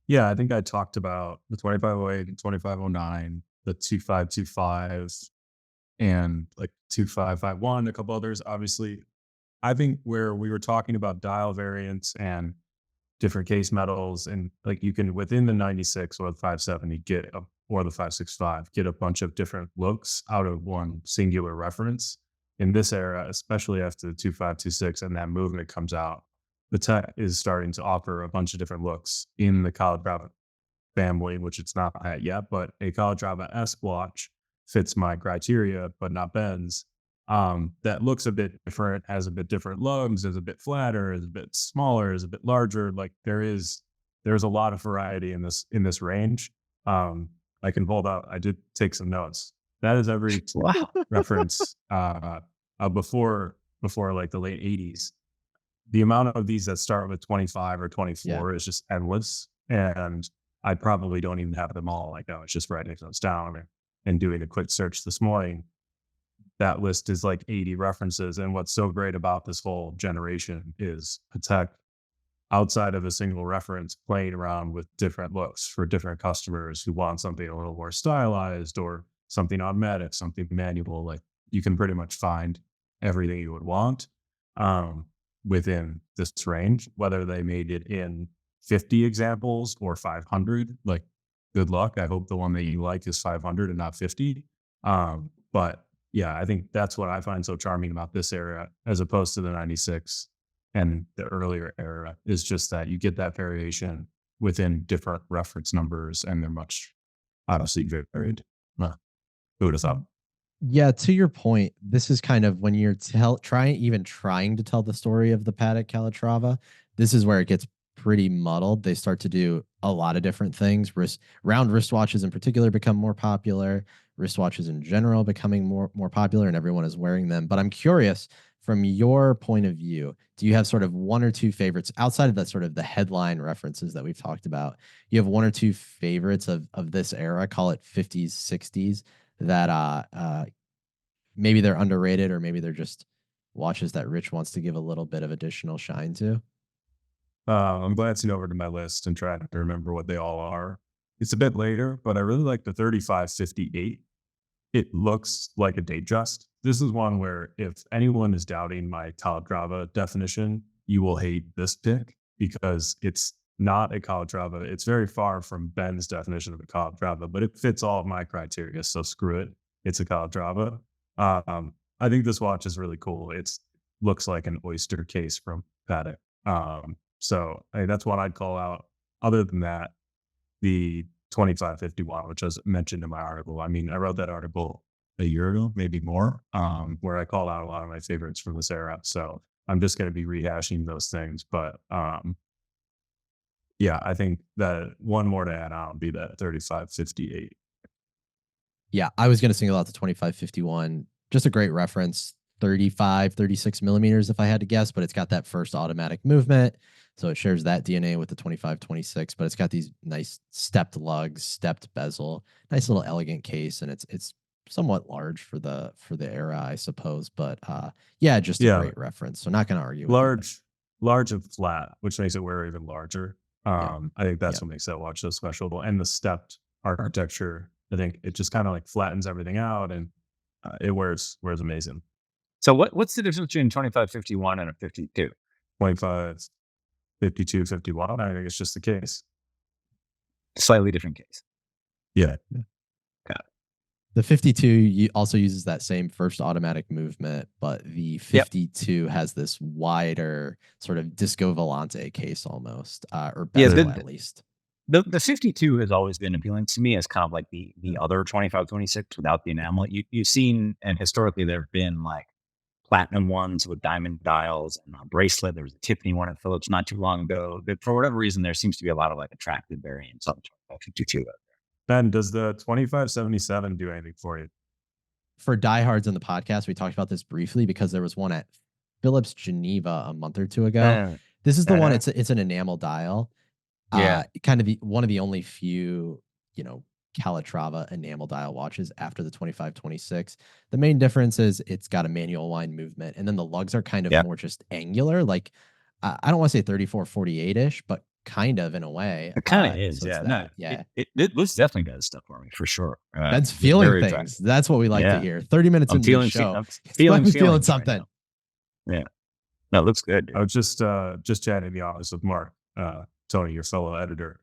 Yeah, I think I talked about the 2508 and 2509, the 2525, and like 2551, a couple others. Obviously, I think where we were talking about dial variants and different case metals, and like you can within the 96 or the 570 or the 565 get a bunch of different looks out of one singular reference. In this era, especially after the 2526 and that movement comes out, the tech is starting to offer a bunch of different looks in the Calatrava family, which it's not at yet, but a Calatrava-esque watch fits my criteria, but not Ben's. That looks a bit different, has a bit different lugs, is a bit flatter, is a bit smaller, is a bit larger. Like there's a lot of variety in this range. I can hold out. I did take some notes. That is every Wow. reference before like the late 80s. The amount of these that start with 25 or Yeah. 24 is just endless. And I probably don't even have them all. Like, I was just writing those down and doing a quick search this morning. That list is like 80 references. And what's so great about this whole generation is Patek, outside of a single reference, playing around with different looks for different customers who want something a little more stylized or something automatic, something manual. Like you can pretty much find everything you would want within this range, whether they made it in 50 examples or 500. Like, good luck. I hope the one that you like is 500 and not 50. But yeah, I think that's what I find so charming about this era as opposed to the 96 and the earlier era, is just that you get that variation within different reference numbers, and they're much obviously varied. Who would have thought? Yeah, to your point, this is kind of when you're trying to tell the story of the Patek Calatrava. This is where it gets pretty muddled. They start to do a lot of different things. Round wristwatches in particular become more popular. Wristwatches in general becoming more popular, and everyone is wearing them. But I'm curious, from your point of view, do you have sort of one or two favorites outside of that sort of the headline references that we've talked about? You have one or two favorites of this era, call it 50s, 60s, that maybe they're underrated, or maybe they're just watches that Rich wants to give a little bit of additional shine to? I'm glancing over to my list and trying to remember what they all are. It's a bit later, but I really like the 3558. It looks like a Datejust. This is one where if anyone is doubting my Calatrava definition, you will hate this pick because it's not a Calatrava. It's very far from Ben's definition of a Calatrava, but it fits all of my criteria. So screw it. It's a Calatrava. I think this watch is really cool. It looks like an oyster case from Patek. So that's what I'd call out. Other than that, the 2551, which was mentioned in my article. I mean, I wrote that article a year ago, maybe more, where I called out a lot of my favorites from this era. So I'm just going to be rehashing those things. But yeah, I think that one more to add on would be that 3558. Yeah, I was going to single out the 2551. Just a great reference. 35, 36 millimeters, if I had to guess, but it's got that first automatic movement. So it shares that DNA with the 2526, but it's got these nice stepped lugs, stepped bezel, nice little elegant case, and it's somewhat large for the era, I suppose. But yeah, just a Yeah, great reference. So not going to argue with you. large and flat, which makes it wear even larger. Yeah. I think that's Yeah. what makes that watch so special. And the stepped architecture, I think it just kind of like flattens everything out, and it wears amazing. So what's the difference between 2551 and a 52? 25, 52, 51. I think it's just the case. Slightly different case. Yeah. The 52 also uses that same first automatic movement, but the 52 has this wider sort of disco volante case almost, or bezel at least. The 52 has always been appealing to me as kind of like the other 25, 26 without the enamel. You've seen, and historically there have been like platinum ones with diamond dials and a bracelet. There was a Tiffany one at Philips not too long ago. But for whatever reason, there seems to be a lot of like attractive variants on the 52. Ben, does the 2577 do anything for you? For diehards in the podcast, we talked about this briefly because there was one at Philips Geneva a month or two ago. This is the one. It's an enamel dial. Kind of one of the only few, Calatrava enamel dial watches after the 2526. The main difference is it's got a manual wind movement, and then the lugs are kind of more just angular. Like I don't want to say 34-48-ish, but kind of in a way. It kind of is. So This definitely does stuff for me for sure. Ben's feeling things. Attractive. That's what we like to hear. 30 minutes into the show. I'm feeling something. Right, no, it looks good. Dude. I was just chatting in the office with Mark, Tony, your fellow editor.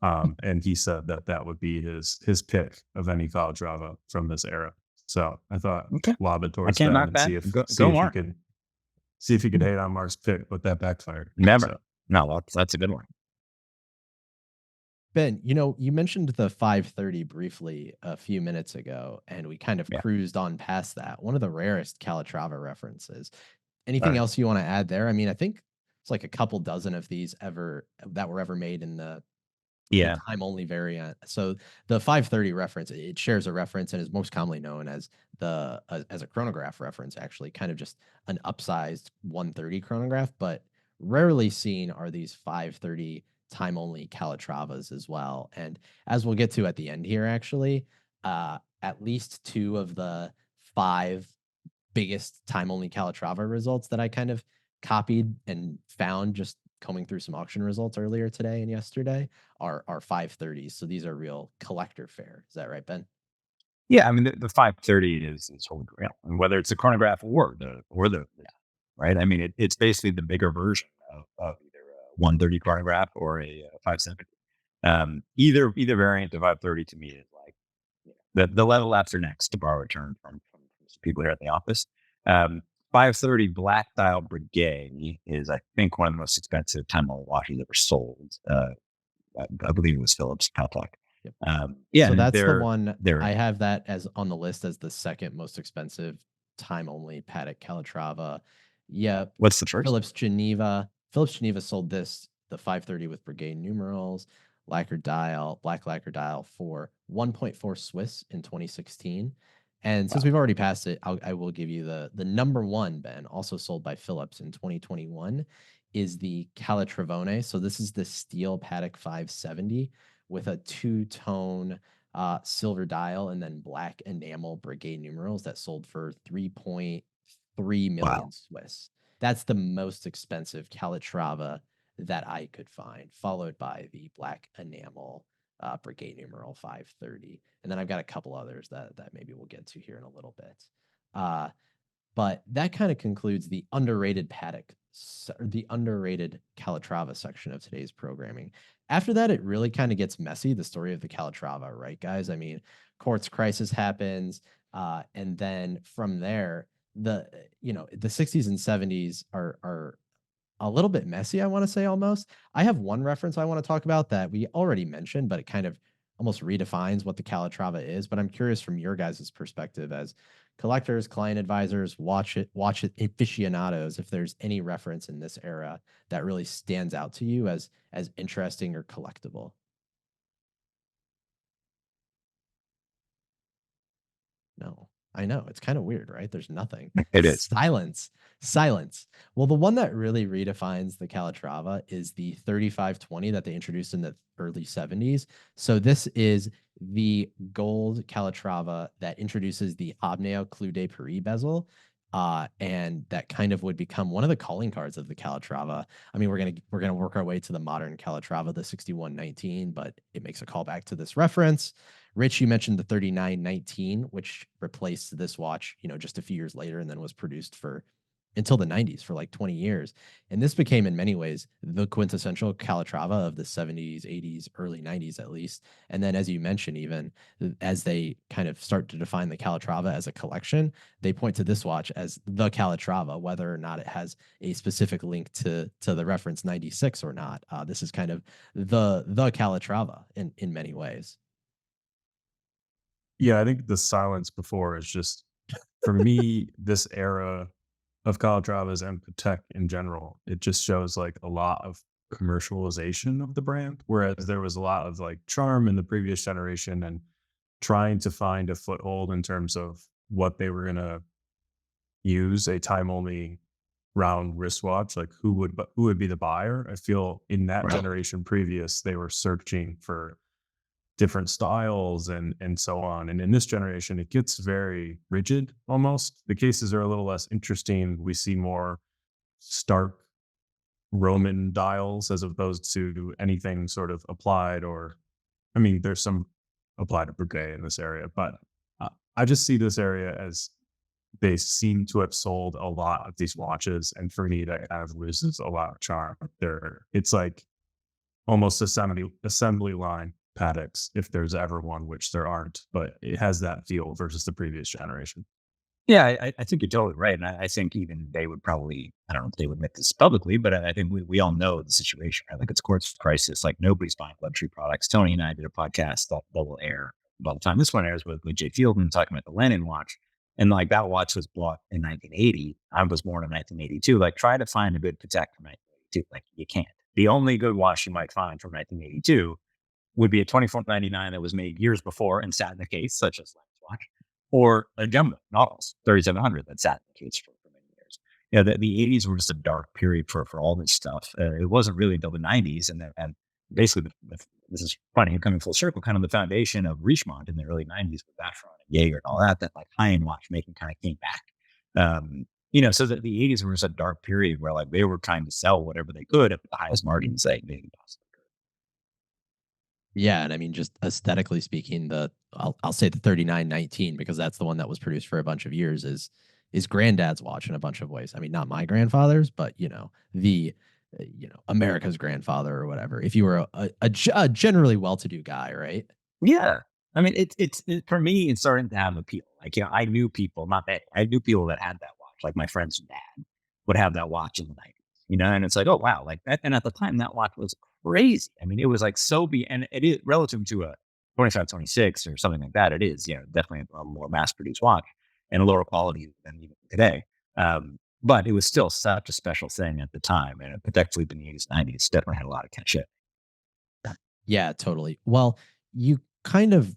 And he said that would be his pick of any Calatrava from this era. So I thought lob it towards Ben and see if you could hate on Mark's pick, but that backfired. Never. So. No, that's a good one. Ben, you mentioned the 530 briefly a few minutes ago, and we kind of cruised on past that. One of the rarest Calatrava references. Anything else you want to add there? I mean, I think it's like a couple dozen of these that were ever made in the time only variant. So the 530 reference, it shares a reference and is most commonly known as as a chronograph reference, actually kind of just an upsized 130 chronograph, but rarely seen are these 530 time only Calatravas as well. And as we'll get to at the end here, actually, at least 2 of the 5 biggest time only Calatrava results that I kind of copied and found just combing through some auction results earlier today and yesterday are 530s. So these are real collector fare. Is that right, Ben? Yeah, I mean the 530 is holy grail, and whether it's a chronograph or the right. I mean it's basically the bigger version of either a 130 chronograph or a 570. Either variant of 530 to me is like the level laps are next, to borrow a term from people here at the office. 530 black dial Breguet is, I think, one of the most expensive time only watches ever sold. I believe it was Philips Patek. So that's the one. I have that as on the list as the second most expensive time only Patek Calatrava. Yeah. What's the first? Philips Geneva. Philips Geneva sold the 530 with Breguet numerals, black lacquer dial for 1.4 Swiss in 2016. And since we've already passed it, I will give you the number one, Ben, also sold by Philips in 2021, is the Calatravone. So this is the steel Patek 570 with a 2-tone silver dial and then black enamel Breguet numerals that sold for 3.3 million Swiss. That's the most expensive Calatrava that I could find, followed by the black enamel Breguet numeral 530. And then I've got a couple others that maybe we'll get to here in a little bit. But that kind of concludes the underrated the underrated Calatrava section of today's programming. After that, it really kind of gets messy, the story of the Calatrava, right, guys? I mean, quartz crisis happens. And then from there, the 60s and 70s are a little bit messy, I want to say almost. I have one reference I want to talk about that we already mentioned, but it kind of almost redefines what the Calatrava is. But I'm curious from your guys' perspective as collectors, client advisors, watch it aficionados, if there's any reference in this era that really stands out to you as interesting or collectible. No. I know. It's kind of weird, right? There's nothing. It is. Silence. Well, the one that really redefines the Calatrava is the 3520 that they introduced in the early 70s. So this is the gold Calatrava that introduces the hobnail Clou de Paris bezel. And that kind of would become one of the calling cards of the Calatrava. I mean, we're gonna work our way to the modern Calatrava, the 6119, but it makes a call back to this reference. Rich, you mentioned the 3919, which replaced this watch, just a few years later, and then was produced for until the 90s for like 20 years. And this became, in many ways, the quintessential Calatrava of the 70s, 80s, early 90s, at least. And then, as you mentioned, even as they kind of start to define the Calatrava as a collection, they point to this watch as the Calatrava, whether or not it has a specific link to the reference 96 or not. This is kind of the Calatrava in many ways. Yeah, I think the silence before is just, for me, this era of Calatravas and Patek in general, it just shows like a lot of commercialization of the brand, whereas there was a lot of like charm in the previous generation and trying to find a foothold in terms of what they were going to use, a time only round wristwatch. Like who would be the buyer? I feel in that generation previous, they were searching for different styles and so on. And in this generation, it gets very rigid almost. The cases are a little less interesting. We see more stark Roman dials as opposed to anything sort of applied, or I mean, there's some applied to Breguet in this area, but I just see this area as they seem to have sold a lot of these watches. And for me, that kind of loses a lot of charm. It's like almost assembly line Pateks, if there's ever one, which there aren't, but it has that feel versus the previous generation. Yeah, I think you're totally right. And I think even they would probably, I don't know if they would admit this publicly, but I think we all know the situation, right? Like it's quartz crisis. Like nobody's buying luxury products. Tony and I did a podcast that will air by the time this one airs with Jay Fieldman talking about the Lennon watch. And like that watch was bought in 1980. I was born in 1982. Like try to find a good Patek from 1982. Like you can't. The only good watch you might find from 1982 would be a 2499 that was made years before and sat in the case, such as Lens watch, or a Jumbo Nautilus 3700 that sat in the case for many years. Yeah, the 80s were just a dark period for all this stuff. It wasn't really until the 90s, and basically, this is funny, coming full circle, kind of the foundation of Richemont in the early 90s with Vacheron and Jaeger and all that like high-end watchmaking kind of came back. So that the 80s was a dark period where like they were trying to sell whatever they could at the highest margins they possibly. Yeah, and I mean, just aesthetically speaking, I'll say the 3919 because that's the one that was produced for a bunch of years is granddad's watch in a bunch of ways. I mean, not my grandfather's, but the America's grandfather or whatever. If you were a generally well-to-do guy, right? Yeah. I mean, it's for me, it's starting to have appeal. Like, I knew people, not that I knew people that had that watch. Like my friend's dad would have that watch in the 90s, and it's like, oh wow, like that. And at the time, that watch was crazy. I mean, it was like and it is relative to a 2526 or something like that. It is, definitely a more mass produced watch and a lower quality than even today. But it was still such a special thing at the time. And Patek Philippe in the 80s, 90s definitely had a lot of cachet. Yeah, totally. Well, you kind of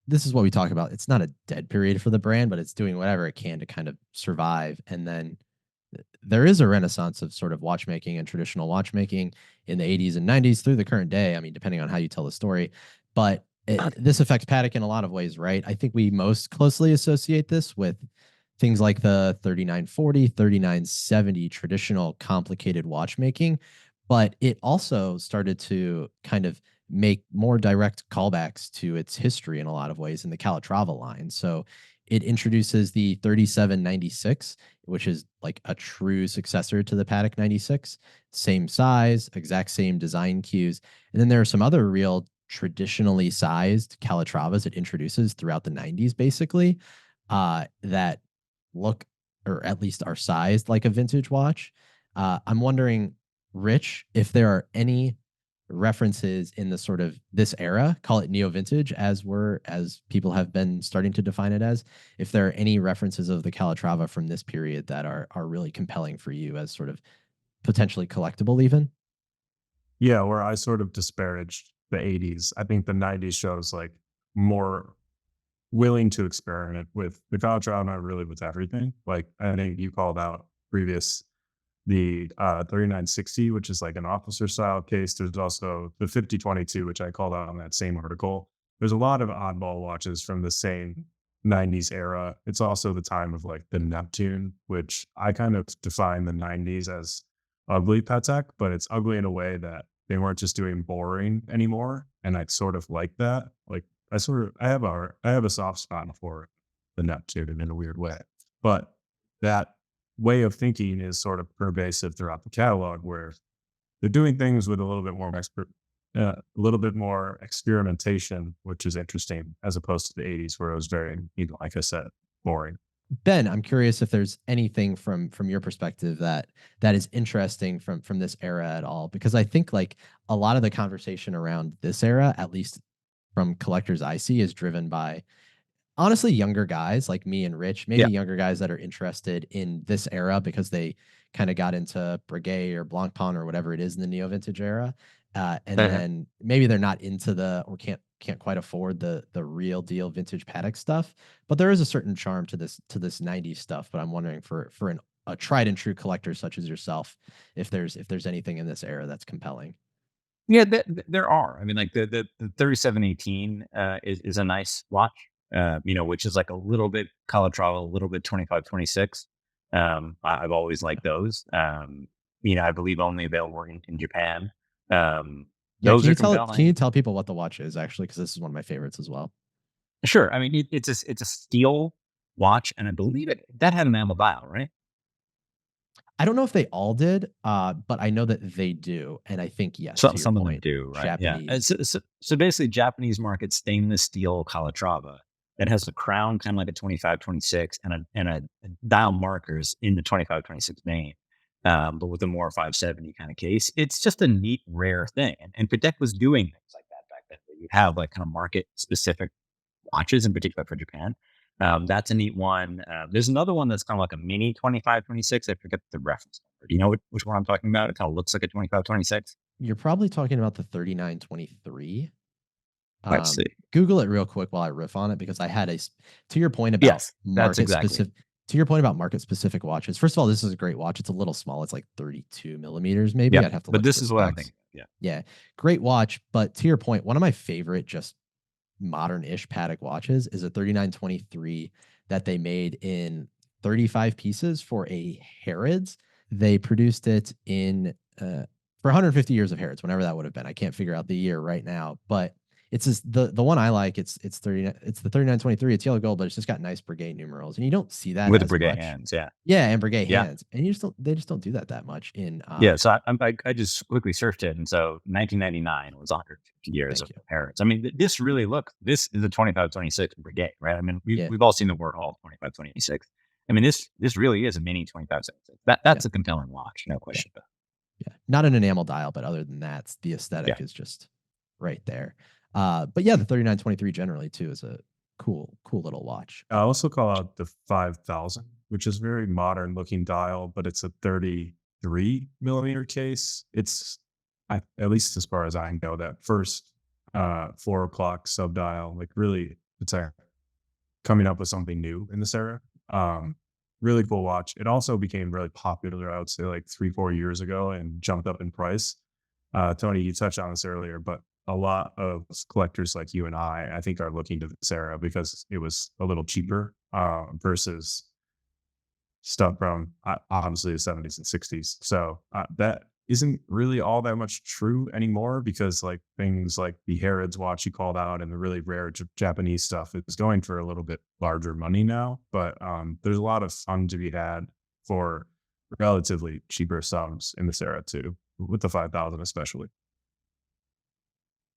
this is what we talk about. It's not a dead period for the brand, but it's doing whatever it can to kind of survive. And then there is a renaissance of sort of watchmaking and traditional watchmaking in the 80s and 90s through the current day. I mean, depending on how you tell the story, but this affects Patek in a lot of ways, right? I think we most closely associate this with things like the 3940, 3970 traditional complicated watchmaking, but it also started to kind of make more direct callbacks to its history in a lot of ways in the Calatrava line. So it introduces the 3796, which is like a true successor to the Patek 96, same size, exact same design cues. And then there are some other real traditionally sized Calatravas it introduces throughout the 90s, basically, that look, or at least are sized like a vintage watch. I'm wondering, Rich, if there are any references in the sort of this era, call it neo vintage, as people have been starting to define it as, if there are any references of the Calatrava from this period that are really compelling for you as sort of potentially collectible even. Yeah, where I sort of disparaged the 80s, I think the 90s shows like more willing to experiment with the Calatrava, not really with everything. Like I think you called out previous the 3960, which is like an officer style case. There's also the 5022, which I called out on that same article. There's a lot of oddball watches from the same 90s era. It's also the time of like the Neptune, which I kind of define the 90s as ugly Patek, but it's ugly in a way that they weren't just doing boring anymore. And I sort of like that. Like I have a soft spot for the Neptune in a weird way, but that way of thinking is sort of pervasive throughout the catalog, where they're doing things with a little bit more a little bit more experimentation, which is interesting, as opposed to the '80s, where it was very, like I said, boring. Ben, I'm curious if there's anything from your perspective that is interesting from this era at all, because I think like a lot of the conversation around this era, at least from collectors I see, is driven by honestly younger guys like me and Rich, Yeah. maybe younger guys that are interested in this era because they kind of got into Breguet or Blancpain or whatever it is in the neo vintage era. And Uh-huh. then maybe they're not into the or can't quite afford the real deal vintage Patek stuff, but there is a certain charm to this 90s stuff. But I'm wondering for a tried and true collector such as yourself, if there's anything in this era that's compelling. Yeah, there are. I mean, like the 3718 is a nice watch, which is like a little bit Calatrava, a little bit 2526. I've always liked those. I believe only available in Japan. Yeah, Those are can you compelling. tell people what the watch is actually? Because this is one of my favorites as well. Sure. I mean, it's a steel watch, and I believe that had an enamel dial, right? I don't know if they all did, but I know that they do, and I think, yes, Some to your some of them point, do, right? Yeah. Japanese. So basically, Japanese market stainless steel Calatrava that has the crown kind of like a 2526 and a dial markers in the 2526 vein, but with a more 570 kind of case. It's just a neat, rare thing. And Patek was doing things like that back then, where you have like kind of market specific watches, in particular for Japan. That's a neat one. There's another one that's kind of like a mini 2526. I forget the reference number. Do you know which one I'm talking about? It kind of looks like a 2526. You're probably talking about the 3923. Let's see. Google it real quick while I riff on it because I had to your point about Yes, that's exactly it. market specific watches. First of all, this is a great watch. It's a little small. It's like 32 millimeters, maybe. Yep. I'd have to But look at this the is what I'm specs. thinking. Yeah. Yeah, great watch. But to your point, one of my favorite just modern-ish Patek watches is a 3923 that they made in 35 pieces for a Harrods. They produced it in for 150 years of Harrods, whenever that would have been. I can't figure out the year right now, but it's just the one I like. It's the 3923. It's yellow gold, but it's just got nice Breguet numerals, and you don't see that With as brigade much. hands. Yeah. Yeah, and Breguet Yeah. hands, and they just don't do that much in. Yeah. So I just quickly searched it. And so 1999 was 150 years Thank of you. Harrods. I mean, this really this is a 2526 brigade, right? I mean, Yeah, we've all seen the Warhol 2526. I mean, this really is a mini 2526. That's a compelling watch, no yeah, question. yeah. Not an enamel dial, but other than that, the aesthetic Yeah. is just right there. But yeah, the 3923 generally too is a cool little watch. I also call out the 5000, which is very modern looking dial, but it's a 33 millimeter case. It's at least as far as I know, that first 4 o'clock sub dial, like really, it's coming up with something new in this era. Really cool watch. It also became really popular, I would say, like 3-4 years ago, and jumped up in price. Tony, you touched on this earlier, but a lot of collectors like you and I think, are looking to this era because it was a little cheaper versus stuff from obviously the 70s and 60s. So that isn't really all that much true anymore, because like things like the Harrods watch you called out and the really rare Japanese stuff is going for a little bit larger money now. But there's a lot of fun to be had for relatively cheaper sums in this era too, with the 5000 especially.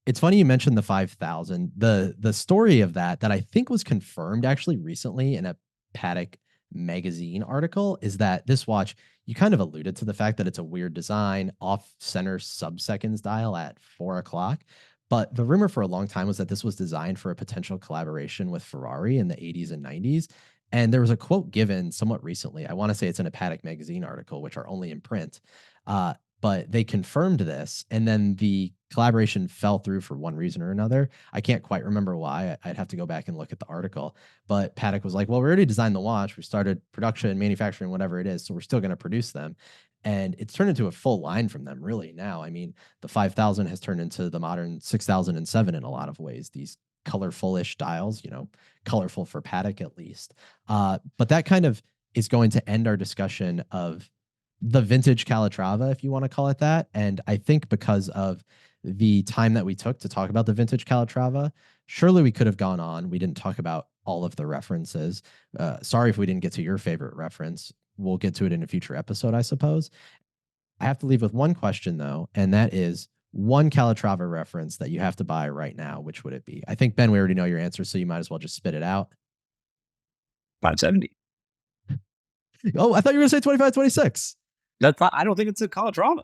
It's funny you mentioned the 5000. The story of that I think was confirmed actually recently in a Patek magazine article is that this watch, you kind of alluded to the fact that it's a weird design, off center sub-seconds dial at 4 o'clock. But the rumor for a long time was that this was designed for a potential collaboration with Ferrari in the 80s and 90s. And there was a quote given somewhat recently. I want to say it's in a Patek magazine article, which are only in print. But they confirmed this, and then the collaboration fell through for one reason or another. I can't quite remember why. I'd have to go back and look at the article. But Patek was like, well, we already designed the watch. We started production, manufacturing, whatever it is. So we're still going to produce them. And it's turned into a full line from them, really, now. I mean, the 5000 has turned into the modern 6007 in a lot of ways. These colorful-ish dials, colorful for Patek at least. But that kind of is going to end our discussion of the vintage Calatrava, if you want to call it that. And I think because of the time that we took to talk about the vintage Calatrava, surely we could have gone on. We didn't talk about all of the references. Sorry if we didn't get to your favorite reference. we'll get to it in a future episode, I suppose. I have to leave with one question though, and that is one Calatrava reference that you have to buy right now. Which would it be? I think, Ben, we already know your answer, so you might as well just spit it out. 570. Oh, I thought you were going to say 25, 26. That's not, I don't think it's a Calatrava.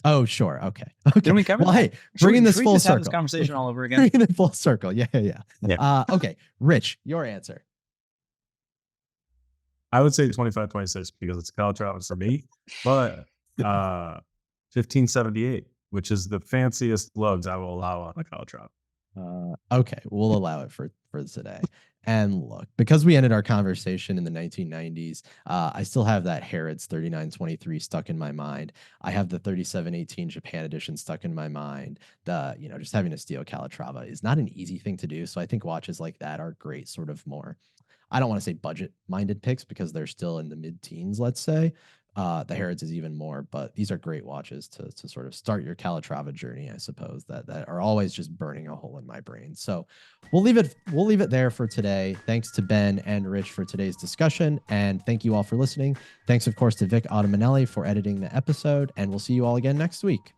Oh, sure. Okay. Okay. Didn't we cover well, that? Hey, bringing this full circle. Have this conversation all over again. Bringing it full circle. Yeah. Okay. Rich, your answer. I would say 25, 26 because it's Calatrava for me, but 1578, which is the fanciest lugs I will allow on a Calatrava. Okay, we'll allow it for today. And look, because we ended our conversation in the 1990s, I still have that Harrods 3923 stuck in my mind. I have the 3718 Japan edition stuck in my mind. Just having a steel Calatrava is not an easy thing to do. So I think watches like that are great, sort of more, I don't want to say budget-minded picks because they're still in the mid-teens, let's say. The Harrods is even more, but these are great watches to sort of start your Calatrava journey, I suppose, that are always just burning a hole in my brain. So we'll leave it there for today. Thanks to Ben and Rich for today's discussion, and thank you all for listening. Thanks, of course, to Vic Automanelli for editing the episode, and we'll see you all again next week.